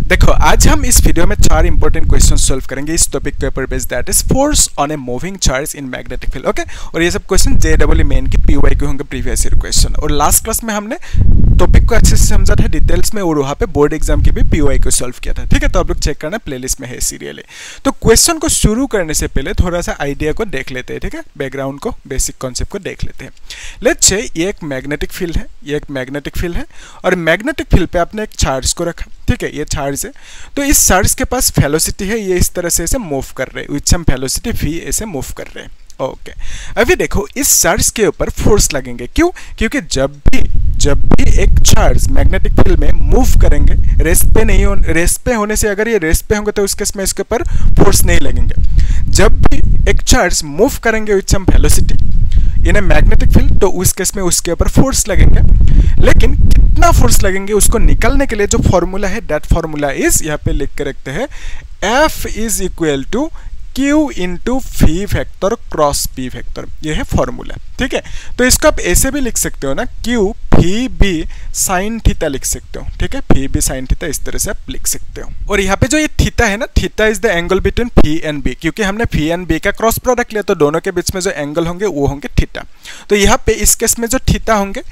देखो आज हम इस वीडियो में 4 इंपॉर्टेंट क्वेश्चन सॉल्व करेंगे इस टॉपिक के ऊपर based, that is force on a moving charge in magnetic field. Okay, और ये सब क्वेश्चन जेडब्ल्यू मेन की पीवाईक्यू होंगे, प्रीवियस ईयर क्वेश्चन। और लास्ट क्लास में हमने टॉपिक को अच्छे से समझा था डिटेल्स में, और वहाँ पे बोर्ड एग्जाम की भी पीवाईक्यू सॉल्व किया था। ठीक है, तो आप लोग चेक करना, प्लेलिस्ट में है सीरियली। तो क्वेश्चन को शुरू करने से पहले थोड़ा सा आइडिया को देख लेते हैं। ठीक है, बैकग्राउंड को, बेसिक कॉन्सेप्ट को देख लेते हैं। लेट्स से ये एक मैग्नेटिक फील्ड है, ये एक मैग्नेटिक फील्ड है, और मैग्नेटिक फील्ड पे आपने एक चार्ज को रखा। ठीक है, ये चार्ज है, तो इस चार्ज के पास वेलोसिटी है, ये इस तरह से ऐसे मूव कर रहे हैं, विच सम वेलोसिटी v ऐसे मूव कर रहे हैं। ओके, अभी देखो इस चार्ज के ऊपर फोर्स लगेंगे। क्यों? क्योंकि जब भी एक चार्ज मैग्नेटिक फील्ड में मूव करेंगे, रेस्ट पे होने से, अगर ये रेस्ट पे होंगे तो उस केस में इसके ऊपर फोर्स नहीं लगेंगे। जब भी एक चार्ज मूव करेंगे which some velocity in a magnetic field, तो उस केस में उसके ऊपर फोर्स लगेंगे। लेकिन कितना फोर्स लगेंगे उसको निकालने के लिए जो फॉर्मूला है, दैट फॉर्मूला इज, यहाँ पे लिख के रखते हैं, F is equal to Q into V factor cross P factor. ये है फॉर्मूला। ठीक है, तो इसको आप ऐसे भी लिख सकते हो ना, Q V B sine theta लिख सकते हो। ठीक है, V B साइन थीटा, इस तरह से आप लिख सकते हो। और यहाँ पे जो ये थीटा है ना, theta is the angle between V and B, क्योंकि हमने V एंड B का क्रॉस प्रोडक्ट लिया, तो दोनों के बीच में जो एंगल होंगे वो होंगे थीटा। तो यहाँ पे इस केस में जो थीटा होंगे,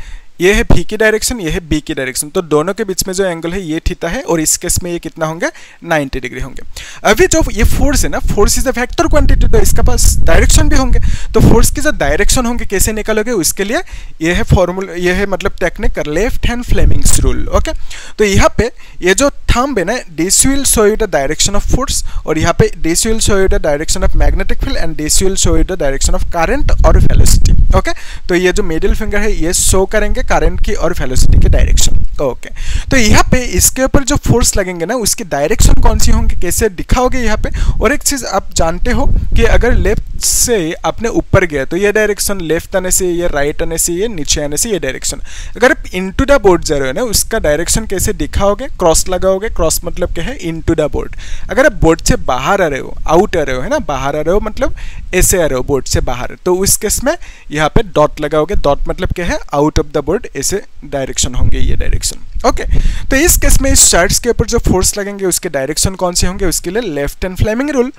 ये है V की डायरेक्शन, ये है B की डायरेक्शन, तो दोनों के बीच में जो एंगल है ये थीटा है, और इस केस में ये कितना होंगे, 90 डिग्री होंगे। अभी जो ये फोर्स है ना, force is a vector quantity, तो इसका पास डायरेक्शन भी होंगे। तो फोर्स की जो डायरेक्शन होंगे कैसे निकालोगे, उसके लिए ये है फॉर्मूला, ये है मतलब technique left hand Fleming's rule. Okay, तो यहाँ पे ये जो थंब है ना, this will show you the direction of force, और यहाँ पे this will show you the direction of magnetic field, and this will show you the direction of current और वेलोसिटी। ओके, तो ये जो मिडिल फिंगर है ये शो करेंगे करंट की और वेलोसिटी की डायरेक्शन। ओके, तो यहाँ पे इसके ऊपर जो फोर्स लगेंगे ना, उसकी डायरेक्शन कौन सी होंगे, कैसे दिखाओगे यहाँ पे। और एक चीज आप जानते हो कि अगर लेफ्ट से आपने ऊपर गया तो ये डायरेक्शन, लेफ्ट आने से ये राइट आने से ये नीचे आने से ये डायरेक्शन। अगर आप इनटू द बोर्ड जा रहे हो ना, उसका डायरेक्शन कैसे दिखाओगे, क्रॉस लगाओगे। क्रॉस मतलब क्या है, इनटू द बोर्ड। अगर आप बोर्ड से बाहर आ रहे हो, आउट आ रहे हो, है ना, बाहर आ रहे हो मतलब ऐसे आ रहे हो बोर्ड से बाहर, तो उस केस में यहाँ पे डॉट लगाओगे। डॉट मतलब क्या है, आउट ऑफ द बोर्ड, ऐसे डायरेक्शन होंगे, ये डायरेक्शन। ओके, तो इस केस में इस चार्ज के ऊपर जो फोर्स लगेंगे उसके डायरेक्शन कौन से होंगे, उसके लिए लेफ्ट हैंड फ्लेमिंग रूल।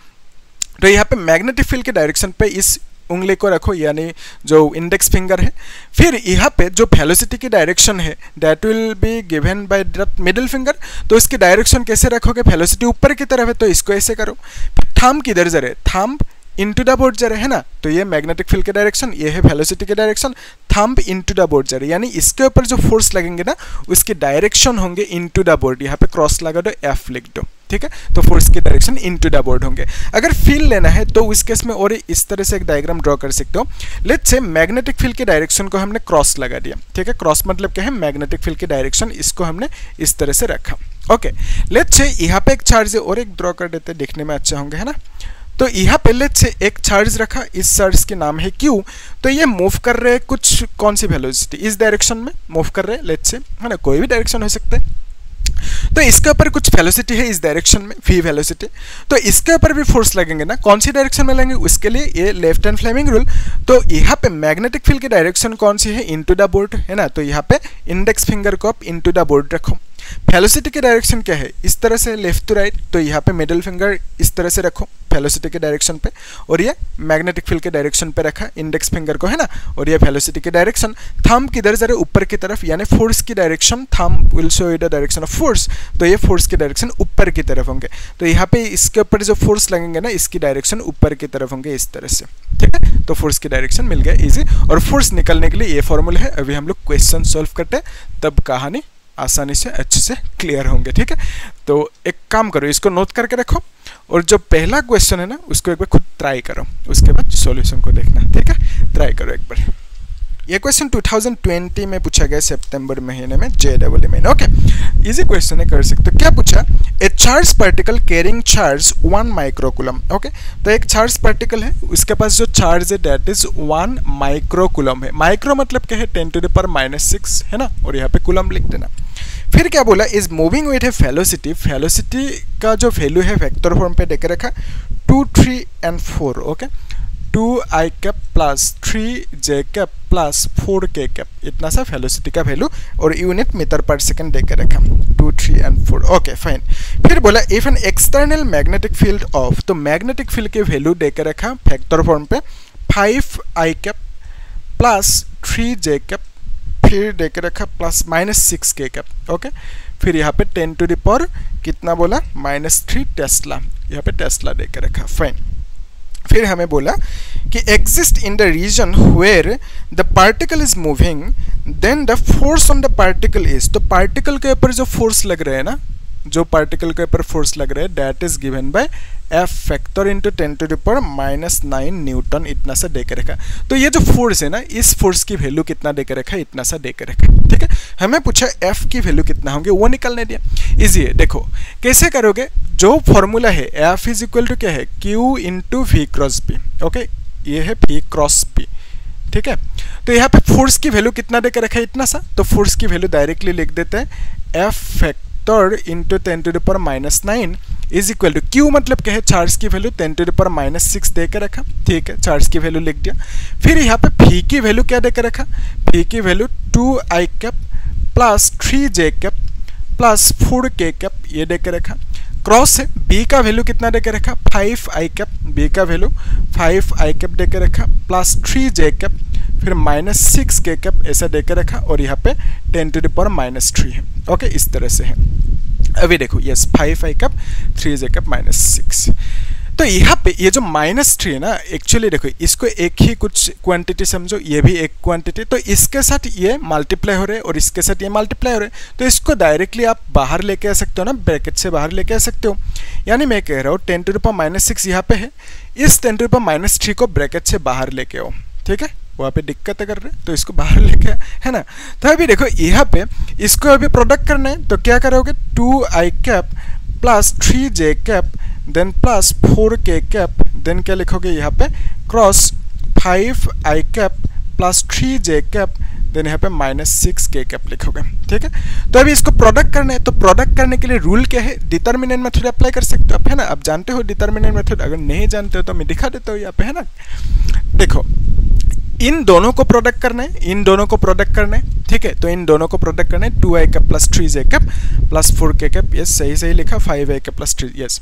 तो यहाँ पे मैग्नेटिक फील्ड के डायरेक्शन पे इस उंगली को रखो, यानी जो इंडेक्स फिंगर है। फिर यहाँ पे जो वेलोसिटी की डायरेक्शन है, that will be given by that middle finger. तो इसकी डायरेक्शन कैसे रखोगे, वेलोसिटी ऊपर की तरफ है तो इसको ऐसे करो। फिर थंब किधर जा रहे, थंब इनटू द बोर्ड जा रहे है ना, तो ये मैग्नेटिक फील्ड की डायरेक्शन, ये है वेलोसिटी की direction. Thumb into the board जा रहे, यानी इसके ऊपर जो फोर्स लगेंगे ना उसकी डायरेक्शन होंगे इनटू द बोर्ड। यहाँ पे क्रॉस लगा दो, F लिख दो। ठीक है, तो फोर्स की डायरेक्शन इनटू द बोर्ड होंगे। अगर फील्ड लेना है तो उस केस में और इस तरह से एक डायग्राम ड्रॉ कर सकते हो। लेट्स से मैग्नेटिक फील्ड की डायरेक्शन को हमने क्रॉस लगा दिया। ठीक है, क्रॉस मतलब क्या है, मैग्नेटिक फील्ड की डायरेक्शन, इसको हमने इस तरह से रखा। ओके, लेट्स से यहाँ पे एक चार्ज है, और एक ड्रॉ कर देते हैं, देखने में अच्छा होंगे, है ना। तो यहाँ पे लेट्स से एक चार्ज रखा, इस चार्ज के नाम है Q। तो ये मूव कर रहे हैं कुछ, कौन सी वेलोसिटी, इस डायरेक्शन में मूव कर रहे हैं, लेट्स से, है ना, कोई भी डायरेक्शन हो सकता है। तो इसके ऊपर कुछ वेलोसिटी है इस डायरेक्शन में, V वेलोसिटी। तो इसके ऊपर भी फोर्स लगेंगे ना, कौन सी डायरेक्शन में लगेंगे, उसके लिए ये लेफ्ट हैंड फ्लेमिंग रूल। तो यहाँ पे मैग्नेटिक फील्ड की डायरेक्शन कौन सी है, इनटू द बोर्ड, है ना। तो यहाँ पे इंडेक्स फिंगर को आप इनटू द बोर्ड रखो। वेलोसिटी की डायरेक्शन क्या है, इस तरह से लेफ्ट टू राइट, तो यहाँ पे मिडिल फिंगर इस तरह से रखो वेलोसिटी के डायरेक्शन पे, और ये मैग्नेटिक फील्ड के डायरेक्शन पे रखा इंडेक्स फिंगर को, है ना। और ये वेलोसिटी की डायरेक्शन, थंब किधर जा रहे, ऊपर की तरफ, यानी फोर्स की direction, thumb will show you the direction of force, तो ये फोर्स की डायरेक्शन ऊपर की तरफ होंगे। तो यहाँ पे इसके ऊपर जो फोर्स लगेंगे ना, इसकी डायरेक्शन ऊपर की तरफ होंगे, इस तरह से। ठीक है, तो फोर्स की डायरेक्शन मिल गया इजी। और फोर्स निकालने के लिए ये फॉर्मूला है। अभी हम लोग क्वेश्चन सॉल्व करते हैं, तब कहानी आसानी से अच्छे से क्लियर होंगे। ठीक है, तो एक काम करो, इसको नोट करके रखो, और जो पहला क्वेश्चन है ना उसको एक बार खुद ट्राई करो, उसके बाद सॉल्यूशन को देखना। ठीक है, ट्राई करो एक बार। ये क्वेश्चन 2020 में पूछा गया, सितंबर महीने में, जेडब्ल्यू में। ओके, इजी क्वेश्चन है, कर सकते हो। क्या पूछा, ए charge particle carrying charge 1 microcoulomb. Okay, तो एक चार्ज पार्टिकल है, उसके पास जो चार्ज है दैट इज 1 माइक्रोकूलम है। माइक्रो मतलब क्या है, 10⁻⁻⁶ है ना, और यहाँ पे कूलम लिख देना। फिर क्या बोला, is moving with A velocity. Velocity का जो वैल्यू है वेक्टर फॉर्म पे देकर रखा 2, 3 and 4। Okay, 2i cap plus 3j cap plus 4k cap, इतना सा वेलोसिटी का वैल्यू और यूनिट मीटर पर सेकंड देकर रखा 2, 3 एंड 4। Okay fine. फिर बोला if an external magnetic field of, तो मैग्नेटिक फील्ड के वैल्यू देकर रखा वेक्टर फॉर्म पे 5i cap plus 3j cap, फिर देकर रखा प्लस -6k कैप। ओके, फिर यहाँ पे 10 टू द पावर कितना बोला -3 टेस्ला, यहाँ पे टेस्ला देकर रखा। फाइन। फिर हमें बोला कि exist in the region where the particle is moving then the force on the particle is, तो पार्टिकल के ऊपर जो फोर्स लग रहा है ना, जो पार्टिकल के ऊपर फोर्स लग रहा है that is given by F factor into 10 to the power -9 newton, इतना सा देकर रखा। तो ये जो फोर्स है ना, इस फोर्स की वैल्यू कितना देकर रखा है, इतना सा देकर रखा। ठीक है, हमें पूछा F की वैल्यू कितना होंगे, वो निकालने दिया। इजी है, देखो कैसे करोगे। जो फॉर्मूला है F इज इक्वल टू क्या है, Q into V cross B। Okay, ये है V क्रॉस B। ठीक है, तो यहाँ पे फोर्स की वैल्यू कितना देकर रखा है, इतना सा, तो फोर्स की वैल्यू डायरेक्टली लिख देते हैं F factor into 10 to the power -9 is equal to Q मतलब क्या है, चार्ज की वैल्यू 10 टू द पावर -6 देकर रखा। ठीक है, चार्ज की वैल्यू लिख दिया। फिर यहाँ पे V की वैल्यू क्या देकर रखा, V की value 2i cap plus 3j cap plus 4k cap, ये देकर रखा। क्रॉस है, B का वैल्यू कितना देकर रखा, 5i कैप, B का वैल्यू 5i कैप देकर रखा प्लस 3j कैप, फिर -6k कैप ऐसा देकर रखा, और यहाँ पे 10 टू द पावर -3 है। ओके, इस तरह से है। अभी देखो, yes 5i cap 3j cap -6। तो यहाँ पे ये जो -3 है ना, एक्चुअली देखो इसको एक ही कुछ क्वांटिटी समझो, ये भी एक क्वांटिटी, तो इसके साथ ये मल्टीप्लाई हो रहे हैं और इसके साथ ये मल्टीप्लाई हो रहे हैं, तो इसको डायरेक्टली आप बाहर लेके आ सकते हो ना, ब्रैकेट से बाहर लेके आ सकते हो। यानी मैं कह रहा हूँ 10 टू द पावर -6 यहाँ पे है, इस 10 टू द पावर -3 को ब्रैकेट से बाहर लेके आओ। ठीक है, वहाँ पे दिक्कत कर रहे हैं तो इसको बाहर लेके है ना। तो अभी देखो यहाँ पे इसको अभी प्रोडक्ट करना है, तो क्या करोगे, 2i cap plus 3j cap then plus 4k cap, then क्या लिखोगे यहाँ पे cross 5i cap plus 3j cap, then यहाँ पे -6k कैप लिखोगे। ठीक है, तो अभी इसको प्रोडक्ट करना है, तो प्रोडक्ट करने के लिए रूल क्या है, डिटर्मिनेंट मेथड अप्लाई कर सकते हो आप, है ना। आप जानते हो डिटर्मिनेंट मेथड, अगर नहीं जानते हो तो मैं दिखा देता हूँ यहाँ पे, है ना। देखो इन दोनों को प्रोडक्ट करना है, इन दोनों को प्रोडक्ट करना है। ठीक है, तो इन दोनों को प्रोडक्ट करना है, 2i cap plus 3j cap plus 4k cap, yes सही लिखा, 5i कैप प्लस 3, यस।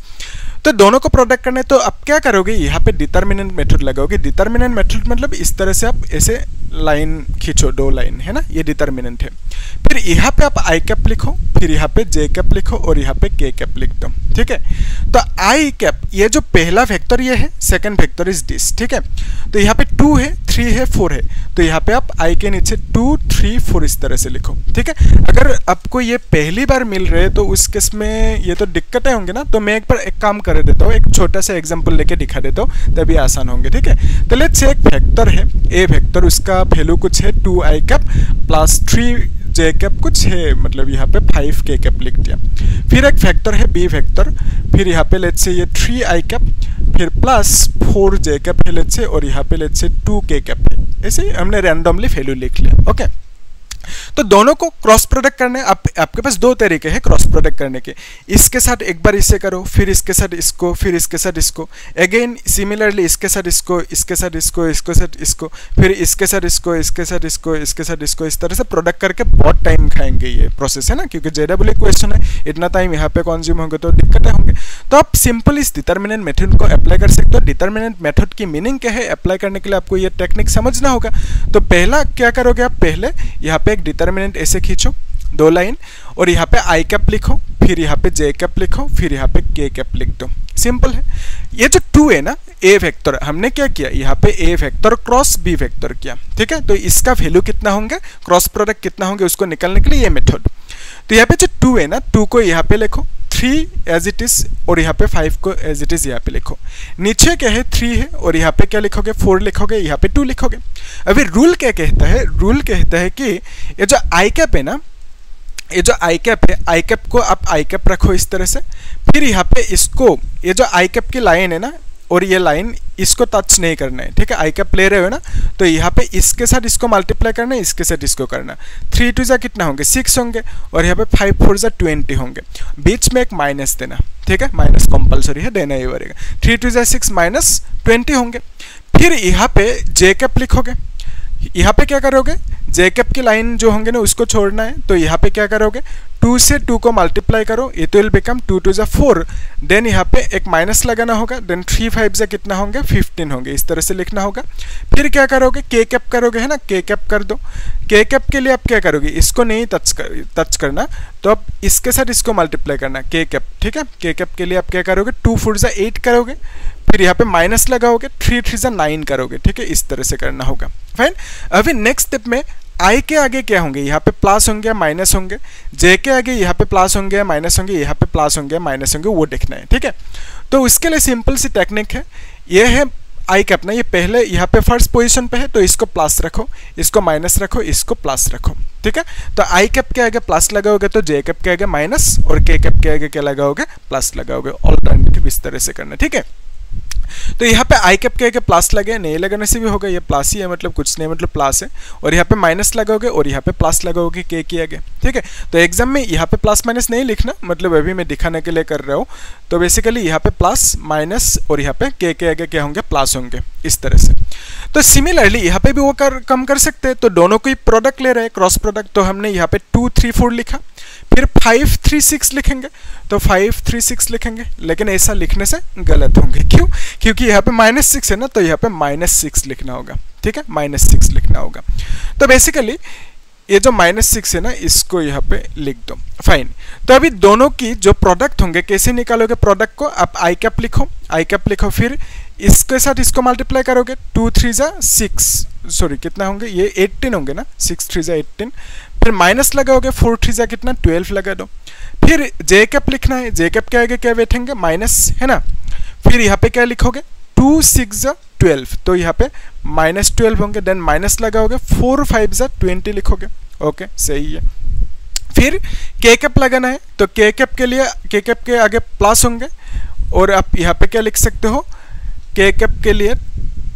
तो दोनों को प्रोडक्ट करना है, तो अब क्या करोगे, यहाँ पे डिटर्मिनेंट मेथड लगाओगे। डिटर्मिनेंट मेथड मतलब इस तरह से आप ऐसे लाइन खींचो, 2 लाइन, है ना, ये डिटर्मिनेंट है। फिर यहाँ पे आप i कैप लिखो, फिर यहाँ पे j कैप लिखो और यहाँ पे k कैप लिख दो। ठीक है, तो i कैप ये जो पहला वेक्टर ये है, सेकंड वेक्टर इज दिस। ठीक है, तो यहाँ पे 2 है, 3 है, 4 है, तो यहाँ पे आप i के नीचे 2, 3, 4 इस तरह से लिखो। ठीक है, अगर आपको ये पहली बार मिल रहे तो उस केस में ये तो दिक्कतें होंगे ना, तो मैं एक बार एक काम कर देता हूँ, एक छोटा सा एग्जांपल लेके दिखा देता हूँ, तभी आसान होंगे। ठीक है, तो लेट्स से एक वेक्टर है a वेक्टर, उसका वैल्यू कुछ है 2i cap plus 3j cap कुछ है, मतलब यहाँ पे 5k कैप लिख दिया। फिर एक वेक्टर है b वेक्टर, फिर यहाँ पे लेट्स से ये 3i कैप, फिर प्लस 4j कैप है लेट्स से, और यहाँ पे लेट्स से 2k कैप है। ऐसे हमने रैंडमली वैल्यू लिख लिया। ओके, तो दोनों को क्रॉस प्रोडक्ट करने, आपके पास 2 तरीके हैं क्रॉस प्रोडक्ट करने के। इसके साथ एक बार इससे करो, फिर इसके साथ इसको, फिर इसके साथ इसको, अगेन सिमिलरली इसके साथ इसको, इसके साथ इसको, इसके साथ इसको, फिर इसके साथ इसको, इसके साथ इसको, इसके साथ इसको, इस तरह से प्रोडक्ट करके बहुत टाइम खाएंगे ये प्रोसेस, है ना, क्योंकि जेडब्ल्यू क्वेश्चन है, इतना टाइम यहाँ पे कंज्यूम होंगे तो दिक्कतें होंगे। तो आप सिंपल इस डिटर्मिनेंट मेथड को अप्लाई कर सकते हो। डिटर्मिनेंट मेथड की मीनिंग क्या है, अप्लाई करने के लिए आपको ये टेक्निक समझना होगा। तो पहला क्या करोगे आप, पहले यहाँ पे एक डिटर्मिनेंट ऐसे खींचो 2 लाइन, और यहाँ पे i कैप लिखो, फिर यहाँ पे j कैप लिखो, फिर यहाँ पे k कैप लिख दो। सिंपल है। ये जो 2 है ना, a वेक्टर, हमने क्या किया, यहाँ पे a vector cross b vector किया। ठीक है, तो इसका वैल्यू कितना होंगे, क्रॉस प्रोडक्ट कितना होंगे, उसको निकालने के लिए ये मेथड। तो यहाँ पे जो 2 है ना, 2 को यहाँ पे लिखो, 3 एज इट इज, और यहाँ पे 5 को एज इट इज यहाँ पे लिखो। नीचे क्या है, 3 है, और यहाँ पे क्या लिखोगे, 4 लिखोगे, यहाँ पे 2 लिखोगे। अभी रूल क्या कहता है, रूल कहता है कि ये जो i कैप है ना, ये जो i कैप है, i कैप को आप i कैप रखो इस तरह से, फिर यहाँ पे इसको, ये जो i कैप की लाइन है ना, और ये लाइन इसको टच नहीं करना है। ठीक है, i कैप ले रहे हो ना, तो यहाँ पे इसके साथ इसको मल्टीप्लाई करना है, इसके साथ इसको करना। 3 2 जा कितना होंगे, 6 होंगे, और यहाँ पे 5 4 जा 20 होंगे। बीच में एक माइनस देना। ठीक है, माइनस कंपलसरी है, देना ही पड़ेगा। 3 2 जा 6 -20 होंगे। फिर यहाँ पे जे कैप लिखोगे, यहाँ पे क्या करोगे, जे कैप की लाइन जो होंगे ना उसको छोड़ना है, तो यहाँ पे क्या करोगे, 2 से 2 को मल्टीप्लाई करो, इट विल बिकम 2 2 जा 4, देन यहाँ पे एक माइनस लगाना होगा, देन 3 5 जा कितना होंगे 15 होंगे, इस तरह से लिखना होगा। फिर क्या करोगे, के कैप करोगे है ना, के कैप कर दो। के कैप के लिए आप क्या करोगे, इसको नहीं टच करना, तो आप इसके साथ इसको मल्टीप्लाई करना, के कैप, ठीक है। के कैप के लिए आप क्या करोगे, 2 4 जा 8 करोगे, फिर यहाँ पे माइनस लगाओगे, 3 3 जा 9 करोगे, ठीक है, इस तरह से करना होगा। फाइन। अभी नेक्स्ट स्टेप में आई के आगे क्या होंगे, यहाँ पे प्लस होंगे या माइनस होंगे, जे के आगे यहाँ पे प्लस होंगे या माइनस होंगे, यहाँ पे प्लस होंगे या माइनस होंगे, वो देखना है, ठीक है। तो उसके लिए सिंपल सी टेक्निक है, ये है आई कैप ना, ये पहले यहाँ पे फर्स्ट पोजीशन पे है, तो इसको प्लस रखो, इसको माइनस रखो, इसको प्लस रखो, ठीक है। तो आई कैप के आगे प्लस लगाओगे तो जे कैप के आगे माइनस, और के कैप के आगे क्या लगाओगे, प्लस लगाओगे। ऑल्टरनेटिव इस तरह से करना, ठीक है। तो यहाँ पे आई कैप के आगे प्लस लगे, नहीं लगाने से भी होगा, ये प्लस ही है, मतलब कुछ नहीं, मतलब प्लस है, और यहाँ पे माइनस लगाओगे और यहाँ पे प्लस लगाओगे के की आगे, ठीक है। तो एग्जाम में यहाँ पे प्लस माइनस नहीं लिखना, मतलब अभी मैं दिखाने के लिए कर रहा हूँ। तो बेसिकली यहाँ पे प्लस माइनस और यहाँ पे के आगे क्या होंगे, प्लस होंगे, इस तरह से। तो सिमिलरली यहाँ पे भी वो कम कर सकते हैं, तो दोनों को ही प्रोडक्ट ले रहे हैं, क्रॉस प्रोडक्ट, तो हमने यहाँ पे 2 3 4 लिखा, फिर 5 3 6 लिखेंगे, तो 5 3 6 लिखेंगे, लेकिन ऐसा लिखने से गलत होंगे, क्यों, क्योंकि यहाँ पे -6 है ना, तो यहाँ पे -6 लिखना होगा, ठीक है, -6 लिखना होगा। तो बेसिकली ये जो -6 है ना, इसको यहाँ पे लिख दो। फाइन। तो अभी दोनों की जो प्रोडक्ट होंगे, कैसे निकालोगे प्रोडक्ट को, आप आई कैप लिखो, आई कैप लिखो, फिर इसके साथ इसको मल्टीप्लाई करोगे, 2 3 जा 6, सॉरी कितना होंगे, ये 18 होंगे ना, 6 3 जा 18, फिर माइनस लगाओगे, 4 3 जा कितना 12 लगा दो। फिर जे कैप लिखना है, जे कैप के आगे क्या बैठेंगे, माइनस है ना, फिर यहाँ पे क्या लिखोगे, 2 6 जा 12, तो यहाँ पे -12 होंगे, देन माइनस लगाओगे, 4 5 जा 20 लिखोगे, ओके, सही है। फिर के कैप लगाना है, तो के कैप के लिए के कैप के आगे प्लस होंगे, और आप यहाँ पे क्या लिख सकते हो, के कैप के लिए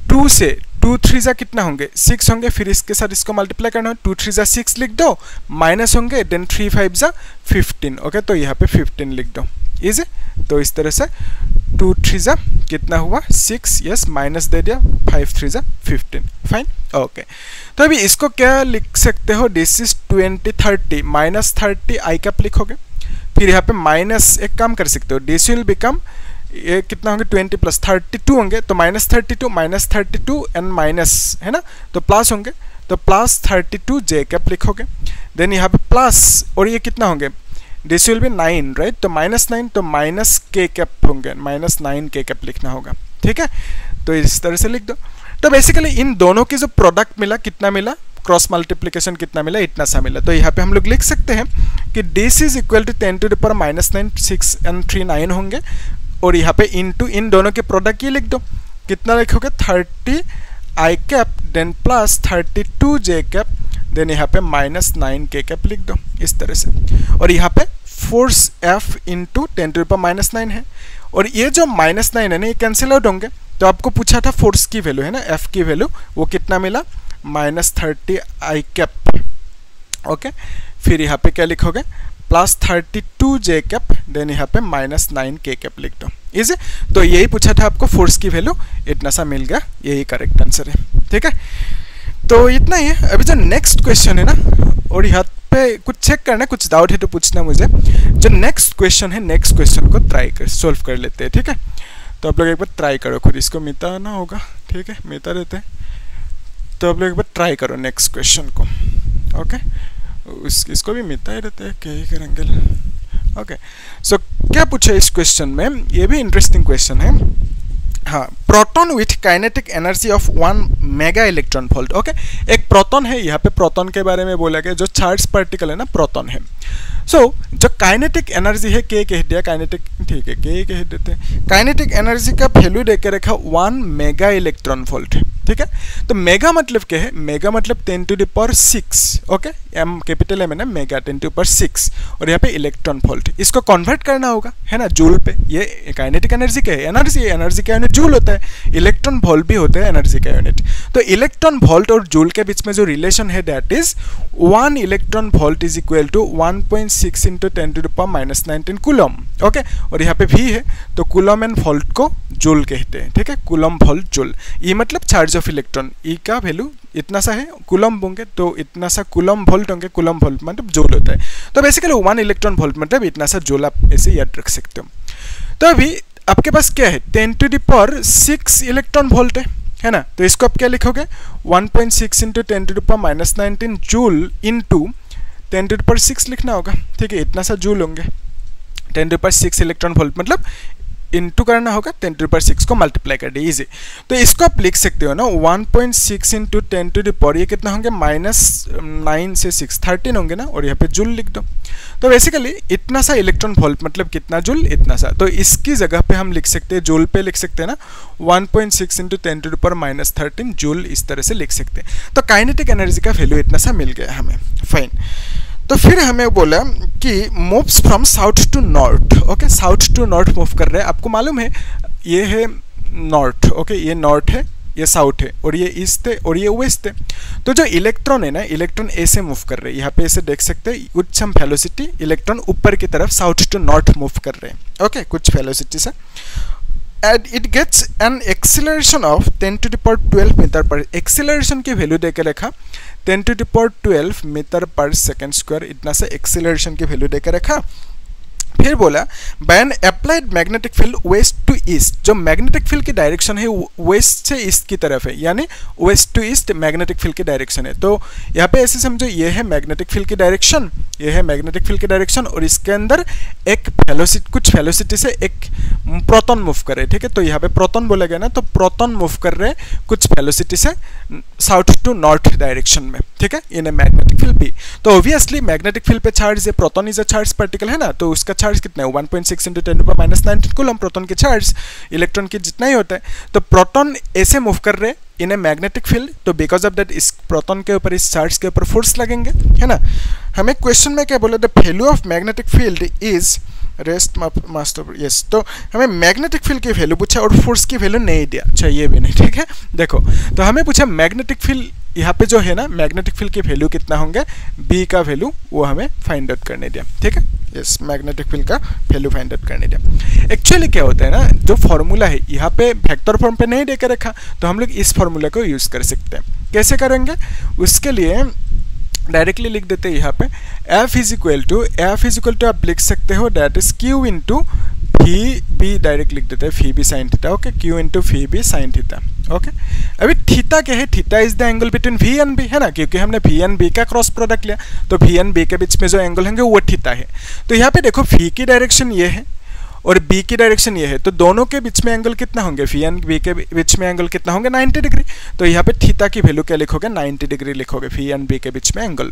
2 से 2 3 जा कितना होंगे, 6 होंगे, फिर इसके साथ इसको मल्टीप्लाई करना है, 2 3 जा 6 लिख दो, माइनस होंगे, देन 3 5 जा 15, ओके, तो यहाँ पे 15 लिख दो, इजी। तो इस तरह से 2 3 जा कितना हुआ 6, यस, माइनस दे दिया, 5 3 जा 15, फाइन, ओके। तो अभी इसको क्या लिख सकते हो, दिस इज 20 30, -30 आई कैप लिखोगे, फिर यहाँ पे माइनस, एक काम कर सकते हो, दिस विल बिकम, ये कितना होंगे 20 + 32 होंगे, तो -32 एंड माइनस है ना, तो प्लस होंगे, तो +32 जे कैप लिखोगे, देन यहाँ पे प्लस, और ये कितना होंगे, दिस विल बी 9, राइट, तो -9, तो माइनस के कैप होंगे, -9 के कैप लिखना होगा, ठीक है। तो इस तरह से लिख दो। तो बेसिकली इन दोनों की जो प्रोडक्ट मिला, कितना मिला, क्रॉस मल्टीप्लिकेशन कितना मिला, इतना सा मिला। तो यहाँ पे हम लोग लिख सकते हैं कि this is equal to 10 to the power -9, 6 and 3 9 होंगे, और यहाँ पे इनटू इन दोनों के प्रोडक्ट ये लिख दो, कितना लिखोगे, 30 आई कैप, देन प्लस 32 जे कैप, देन यहाँ पे -9 के कैप लिख दो, इस तरह से। और यहाँ पे force F into 10 to the power -9 है, और ये जो -9 है ना, ये कैंसिल आउट होंगे। तो आपको पूछा था फोर्स की वैल्यू है ना, F की वैल्यू, वो कितना मिला, -30 आई कैप, ओके। फिर यहाँ पे क्या लिखोगे, +32 जे कैप, देन यहाँ पे -9 के कैप लिख दो, इजी। तो यही पूछा था आपको, फोर्स की वैल्यू, इतना सा मिल गया, यही करेक्ट आंसर है, ठीक है। तो इतना ही है। अभी जो नेक्स्ट क्वेश्चन है ना, और यहाँ पे कुछ चेक करना, कुछ डाउट है तो पूछना मुझे। जो नेक्स्ट क्वेश्चन है, नेक्स्ट क्वेश्चन को ट्राई कर सोल्व कर लेते हैं, ठीक है। तो आप लोग एक बार ट्राई करो, खुद इसको मिटाना होगा, ठीक है, मिटा देते हैं। तो आप लोग एक बार ट्राई करो नेक्स्ट क्वेश्चन को, ओके। इसको भी मिटा ही रहते हैं, क्या ही करेंगे, ओके। सो क्या पूछा इस क्वेश्चन में, ये भी इंटरेस्टिंग क्वेश्चन है। हाँ, proton with kinetic energy of 1 mega electron volt, okay. एक प्रोटॉन है, यहाँ पे प्रोटॉन के बारे में बोला गया, जो चार्ज पार्टिकल है ना, प्रोटॉन है। सो जो काइनेटिक एनर्जी है, के कह दिया, काइनेटिक, ठीक है, के कह देते हैं। काइनेटिक एनर्जी का वैल्यू देके रखा 1 मेगा इलेक्ट्रॉन वोल्ट, ठीक है। तो मेगा मतलब क्या है, मेगा मतलब 10 to the power 6, okay, M capital M है ना, मेगा 10 टू द पावर 6, और यहाँ पे इलेक्ट्रॉन वोल्ट, इसको कन्वर्ट करना होगा, है ना, जूल पे। ये काइनेटिक एनर्जी क्या है, एनर्जी का यूनिट जूल होता है, इलेक्ट्रॉन वोल्ट भी होता है एनर्जी का यूनिट। तो इलेक्ट्रॉन वोल्ट और जूल के बीच में जो रिलेशन है that is 1 electron volt is equal to 1.6 into 10 to the power -19 coulomb, okay. और यहाँ पे भी है, तो कूलम एंड वोल्ट को जूल कहते हैं, ठीक है, कूलम वोल्ट जूल। ई मतलब चार्ज ऑफ इलेक्ट्रॉन, ई का वैल्यू इतना सा है, कूलम होंगे तो इतना सा कूलम वोल्ट होंगे, कूलम वोल्ट मतलब जूल होता है। तो बेसिकली 1 इलेक्ट्रॉन वोल्ट मतलब इतना सा जूल, आप ऐसे याद रख सकते हो। तो अभी आपके पास क्या है, 10 to the power 6 electron volt है ना, तो इसको आप क्या लिखोगे, 1.6 into 10 to the power -19 joule into 10 to the power 6 लिखना होगा, ठीक है, इतना सा जूल होंगे। 10 to the power 6 electron volt मतलब इनटू करना होगा 10 टू द पावर 6 को मल्टीप्लाई कर दे, इजी। तो इसको आप लिख सकते हो ना, 1.6 इंटू 10 टू द पावर, ये कितना होंगे, -9 से 6 13 होंगे ना, और यहाँ पे जूल लिख दो। तो बेसिकली इतना सा इलेक्ट्रॉन वोल्ट मतलब कितना जूल, इतना सा। तो इसकी जगह पे हम लिख सकते हैं, जूल पे लिख सकते हैं ना, 1.6 into 10 to the power -13 joule, इस तरह से लिख सकते हैं। तो काइनेटिक एनर्जी का वैल्यू इतना सा मिल गया हमें, फाइन। तो फिर हमें बोला कि moves from south to north, okay, south to north move कर रहे हैं। आपको मालूम है ये है नॉर्थ, ओके, ये नॉर्थ है, ये साउथ है, और ये ईस्ट है, और ये वेस्ट है। तो जो इलेक्ट्रॉन है ना, इलेक्ट्रॉन ऐसे मूव कर रहे हैं, यहाँ पे ऐसे देख सकते हैं, कुछ हम वेलोसिटी इलेक्ट्रॉन ऊपर की तरफ साउथ टू नॉर्थ मूव कर रहे हैं, ओके, कुछ वेलोसिटी से। And it gets an acceleration of 10 to the power 12 metre per, acceleration की वैल्यू देकर रखा 10 to the power 12 metre per second square, इतना सा एक्सीलरेशन की वैल्यू देकर रखा। फिर बोला by an applied magnetic field west to east, जो मैग्नेटिक फील्ड की डायरेक्शन है वेस्ट से ईस्ट की तरफ है, यानी west to east magnetic field की डायरेक्शन है। तो यहाँ पे ऐसे समझो, ये है मैग्नेटिक फील्ड की डायरेक्शन, ये है मैग्नेटिक फील्ड की डायरेक्शन, और इसके अंदर एक वेलोसिटी, कुछ वेलोसिटी से एक प्रोटॉन मूव कर रहे हैं, ठीक है। तो यहाँ पे प्रोटॉन बोला गया ना, तो प्रोटॉन मूव कर रहे हैं कुछ वेलोसिटी से साउथ टू नॉर्थ डायरेक्शन में, ठीक है, इन ए मैग्नेटिक फील्ड भी। तो ऑब्वियसली मैग्नेटिक फील्ड पे चार्ज है, proton is a charge particle है ना, तो उसका चार्ज कितना है, 1.6 into 10 to the power -19 coulomb, proton के चार्ज इलेक्ट्रॉन की जितना ही होता है। तो प्रोटॉन ऐसे मूव कर रहे हैं इन ए मैग्नेटिक फील्ड, तो बिकॉज ऑफ दैट इस प्रोटॉन के ऊपर, इस चार्ज के ऊपर फोर्स लगेंगे, है ना। हमें क्वेश्चन में क्या बोला, the value of magnetic field is rest master, yes. तो हमें मैग्नेटिक फील्ड की वैल्यू पूछा और फोर्स की वैल्यू नहीं दिया, चाहिए भी नहीं, ठीक है। देखो, तो हमें पूछा मैग्नेटिक फील्ड, यहाँ पे जो है ना मैग्नेटिक फील्ड की वैल्यू कितना होंगे, बी का वैल्यू वो हमें फाइंड आउट करने दिया, ठीक है, यस, मैग्नेटिक फील्ड का वैल्यू फाइंड आउट करने दिया। एक्चुअली क्या होता है ना, जो फॉर्मूला है यहाँ पे वेक्टर फॉर्म पे नहीं देकर रखा, तो हम लोग इस फॉर्मूला को यूज़ कर सकते हैं। कैसे करेंगे, उसके लिए डायरेक्टली लिख देते हैं यहाँ पे, एफ इज इक्वल टू आप लिख सकते हो that is Q into phi B, direct लिख देते हैं phi B sine theta, okay, Q into phi B sine theta, okay. अभी थीटा क्या है, theta is the angle between V and B, है ना, क्योंकि हमने वी एंड बी का क्रॉस प्रोडक्ट लिया, तो वी एंड बी के बीच में जो एंगल होंगे वो थीटा है। तो यहाँ पे देखो, फी की डायरेक्शन ये है और बी की डायरेक्शन ये है, तो दोनों के बीच में एंगल कितना होंगे, वी एंड बी के बीच में एंगल कितना होंगे, 90 डिग्री। तो यहाँ पे थीटा की वैल्यू क्या लिखोगे, 90 डिग्री लिखोगे, वी एंड बी के बीच में एंगल।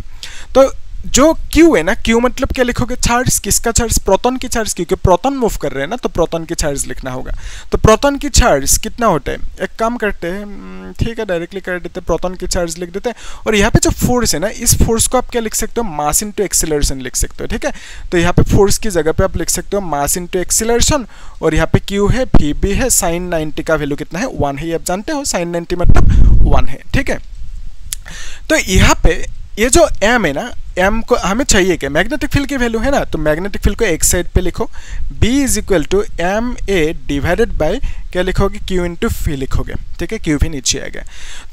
तो जो Q है ना, Q मतलब क्या लिखोगे, चार्ज, किसका चार्ज, प्रोटॉन की चार्ज, क्योंकि प्रोटॉन मूव कर रहे हैं ना, तो प्रोटॉन की चार्ज लिखना होगा। तो प्रोटॉन की चार्ज कितना होता है, एक काम करते हैं, ठीक है, डायरेक्टली कर देते हैं, प्रोटॉन की चार्ज लिख देते हैं। और यहाँ पे जो फोर्स है ना, इस फोर्स को आप क्या लिख सकते हो, मास इंटू एक्सीलरेशन लिख सकते हो, ठीक है। तो यहाँ पे फोर्स की जगह पे आप लिख सकते हो मास इंटू एक्सीलरेशन, और यहाँ पे Q है, P भी है, साइन 90 का वैल्यू कितना है, 1 है, ये आप जानते हो, साइन 90 मतलब 1 है, ठीक है। तो यहाँ पे ये जो m है ना, m को हमें चाहिए क्या, मैग्नेटिक फील्ड की वैल्यू है ना, तो मैग्नेटिक फील्ड को एक साइड पे लिखो, b is equal to M A divided by क्या लिखोगे, q इंटू फी लिखोगे, ठीक है, q भी नीचे आएगा।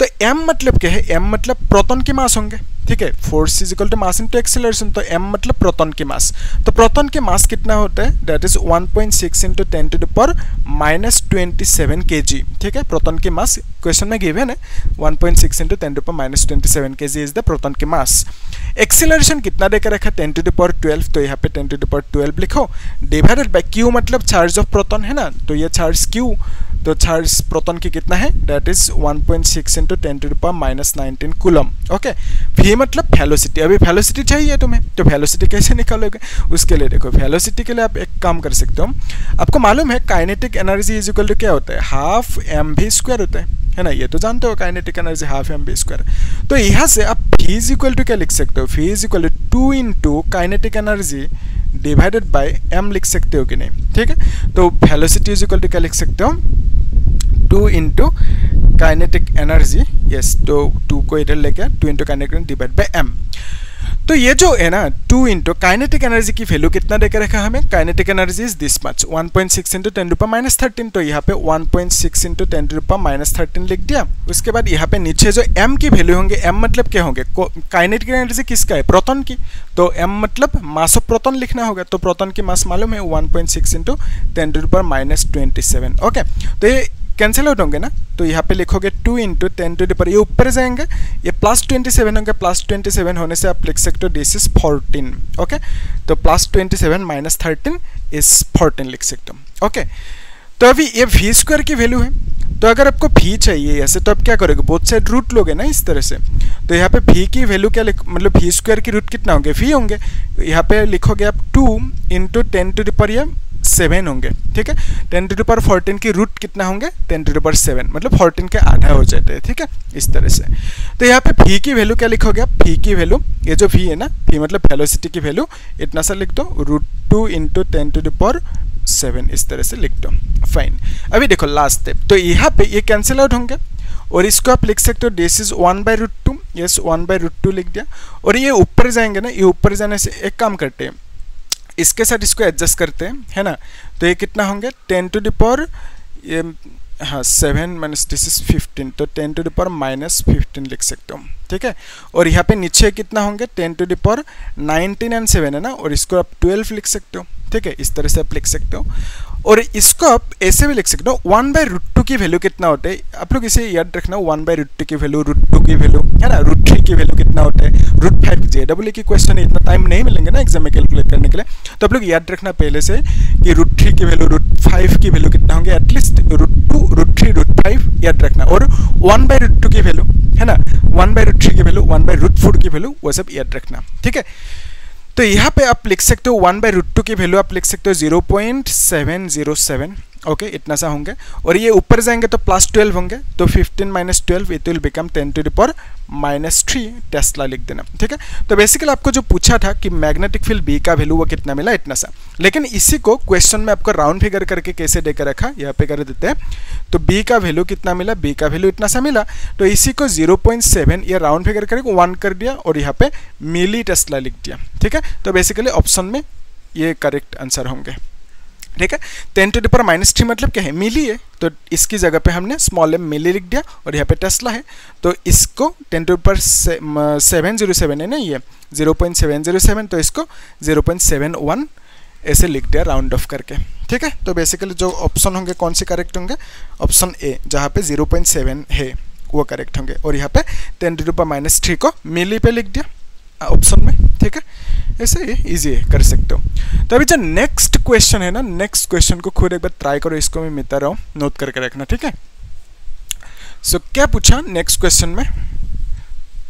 तो m मतलब क्या है, m मतलब प्रोटॉन के मास होंगे, ठीक है, force is equal to mass into acceleration, तो m मतलब प्रोटॉन के मास। तो प्रोटॉन के मास कितना होता है, that is 1.6 into 10 to the power -27 kg, ठीक है, प्रोटॉन के मास क्वेश्चन में गिवन है, 1.6 into 10 to the power -27 kg is the proton के मास। एक्सीलरेशन कितना देकर रखा, 10 टू द पावर 12, तो यहाँ पे 10 टू द पावर 12 लिखो, डिवाइडेड बाय q मतलब चार्ज ऑफ प्रोटॉन है ना, तो ये चार्ज q, तो चार्ज प्रोटॉन की कितना है, that is 1.6 into 10 to the power -19 coulomb, okay. v मतलब वेलोसिटी, अभी वेलोसिटी चाहिए तुम्हें, तो वेलोसिटी कैसे निकालोगे, उसके लिए देखो, वेलोसिटी के लिए आप एक काम कर सकते हो, आपको मालूम है kinetic energy is equal to क्या होता है, हाफ mv स्क्वायर होता है, है ना, ये तो जानते हो काइनेटिक एनर्जी हाफ mv²। तो यहाँ से आप v इज इक्वल टू क्या लिख सकते हो, v is equal to 2 into kinetic energy divided by m लिख सकते हो कि नहीं, ठीक है। तो वेलोसिटी इज इक्वल टू क्या लिख सकते हो, 2 इंटू काइनेटिक एनर्जी, यस, तो 2 को इधर लेके 2 into kinetic energy divide by m। तो ये जो है ना 2 इंटू काइनेटिक एनर्जी की वैल्यू कितना देकर रखा हमें, kinetic energy is this much 1.6 into 10⁻⁻13। तो यहाँ पे 1.6 इंटू 10⁻⁻13 लिख दिया। उसके बाद यहाँ पे नीचे जो m की वैल्यू होंगे, m मतलब क्या होंगे, काइनेटिक एनर्जी किसका है, प्रोटॉन की, तो m मतलब मास ऑफ प्रोटॉन लिखना होगा। तो प्रोटॉन की मास मालूम है 1.6 इंटू 10⁻⁻27। ओके, तो ये कैंसिल आउट होंगे ना, तो यहाँ पे लिखोगे 2 इंटू 10⁻, ये ऊपर जाएंगे, ये +27 होंगे, +27 होने से आप लिख सकते हो दिस इज 14। ओके, तो +27 - 13 इज 14 लिख सकते हो। ओके, तो अभी ये v² की वैल्यू है, तो अगर आपको v चाहिए ऐसे, तो आप क्या करोगे, बोथ साइड रूट लोगे ना इस तरह से। तो यहाँ पे v की वैल्यू क्या मतलब v² की रूट कितना होंगे, v होंगे, यहाँ पे लिखोगे आप 2 इंटू 10⁻7 होंगे, ठीक है। 10⁻14 की रूट कितना होंगे, 10⁻7 मतलब 14 के आधा हो जाते हैं, ठीक है, इस तरह से। तो यहाँ पे v की वैल्यू क्या लिखोगे आप, v की वैल्यू, ये जो v है ना, v मतलब वेलोसिटी की वैल्यू, इतना सा लिख दो, √2 इंटू 10⁻7 इस तरह से लिख दो। फाइन, अभी देखो लास्ट स्टेप, तो यहाँ पे ये कैंसिल आउट होंगे और इसको आप लिख सकते हो दिस इज 1/√2, यस 1/√2 लिख दिया। और ये ऊपर जाएंगे ना, ये ऊपर जाने से एक काम करते हैं, इसके साथ इसको एडजस्ट करते हैं, है ना। तो ये कितना होंगे 7 माइनस दिस इज 15, तो 10⁻⁻15 लिख सकते हो, ठीक है। और यहाँ पे नीचे कितना होंगे 10⁻19 एंड 7 है ना, और इसको आप 12 लिख सकते हो, ठीक है, इस तरह से आप लिख सकते हो। और इसको आप ऐसे भी लिख सकते हो 1/√2 की वैल्यू कितना होता है, आप लोग इसे याद रखना, 1/√2 की वैल्यू, √2 की वैल्यू, है ना, √3 की वैल्यू कितना होता है, √5 JEE की क्वेश्चन है, इतना टाइम नहीं मिलेंगे ना एग्जाम में कैलकुलेट करने के लिए, तो आप लोग याद रखना पहले से कि √3 की वैल्यू, √5 की वैल्यू कितना होंगे, एटलीस्ट √2, √3, √5 याद रखना। और 1/√2 की वैल्यू, है ना, 1/√3 की वैल्यू, 1/√4 की वैल्यू, वो सब याद रखना, ठीक है। तो यहाँ पे आप लिख सकते हो 1/√2 की वैल्यू आप लिख सकते हो 0.707, ओके, इतना सा होंगे। और ये ऊपर जाएंगे तो +12 होंगे, तो 15 - 12 इट विल बिकम 10⁻³ टेस्ला लिख देना, ठीक है। तो बेसिकली आपको जो पूछा था कि मैग्नेटिक फील्ड B का वैल्यू वो कितना मिला, इतना सा, लेकिन इसी को क्वेश्चन में आपको राउंड फिगर करके कैसे देकर रखा, यहाँ पे कर देते हैं। तो B का वैल्यू कितना मिला, B का वैल्यू इतना सा मिला, तो इसी को 0.7 ये राउंड फिगर करके 1 कर दिया और यहाँ पे मिली टेस्ला लिख दिया, ठीक है। तो बेसिकली ऑप्शन में ये करेक्ट आंसर होंगे, ठीक है। 10⁻³ मतलब क्या है, मिली है, तो इसकी जगह पे हमने स्मॉल m मिली लिख दिया, और यहाँ पे टेस्ला है, तो इसको 10⁻707 है ना, ये 0.707, तो इसको 0.71 ऐसे लिख दिया राउंड ऑफ करके, ठीक है। तो बेसिकली जो ऑप्शन होंगे कौन से करेक्ट होंगे, ऑप्शन ए जहाँ पे 0.7 है वो करेक्ट होंगे, और यहाँ पे 10⁻³ को मिली पे लिख दिया ऑप्शन में, ठीक है। ऐसे इजी है, कर सकते हो। तो अभी जो नेक्स्ट क्वेश्चन है ना, नेक्स्ट क्वेश्चन को खुद एक बार ट्राई करो, इसको मैं मिलता रहा हूँ, नोट करके रखना, ठीक है। सो क्या पूछा नेक्स्ट क्वेश्चन में,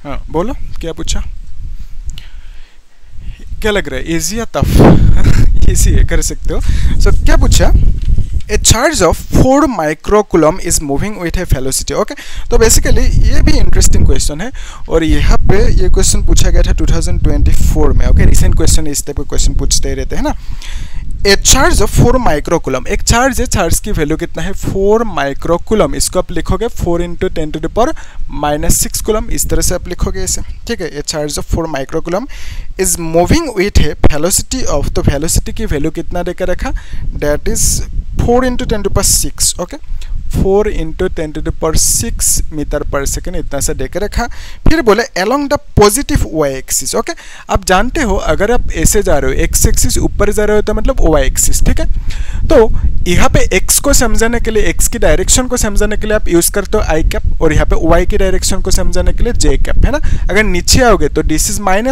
हाँ बोलो क्या पूछा, क्या लग रहा है, इजी या टफ? इजी है, कर सकते हो। सो क्या पूछा, A charge of 4 microcoulomb is moving with a velocity, okay. तो बेसिकली ये भी इंटरेस्टिंग क्वेश्चन है, और यहाँ पे ये क्वेश्चन पूछा गया था 2024 में, ओके। रिसेंट क्वेश्चन इस टाइप के क्वेश्चन पूछते ही रहते हैं ना। ए चार्ज ऑफ 4 माइक्रोकुलम, एक चार्ज है, चार्ज की वैल्यू कितना है 4 माइक्रोकुलम, इसको आप लिखोगे 4 इंटू 10⁻⁻6 कुलम, इस तरह से आप लिखोगे इसे, ठीक है। A charge of 4 microcoulomb is moving with है वेलोसिटी ऑफ, तो वेलोसिटी की वैल्यू कितना देकर रखा, दैट इज 4 इंटू 10⁻6, ओके, 4 इंटू 10⁻6 मीटर पर सेकेंड, इतना सा देकर रखा। फिर बोले along the positive Y axis, okay. आप जानते हो अगर आप ऐसे जा रहे हो, एक्स एक्सिस ऊपर जा रहे हो, तो मतलब वाई एक्सिस, ठीक है। तो यहाँ पे एक्स को समझाने के लिए, एक्स की डायरेक्शन को समझाने के लिए आप यूज करते हो आई कैप, और यहाँ पे वाई की डायरेक्शन को समझाने के लिए जे कैप, है ना। अगर नीचे आओगे तो दिस इज -y, है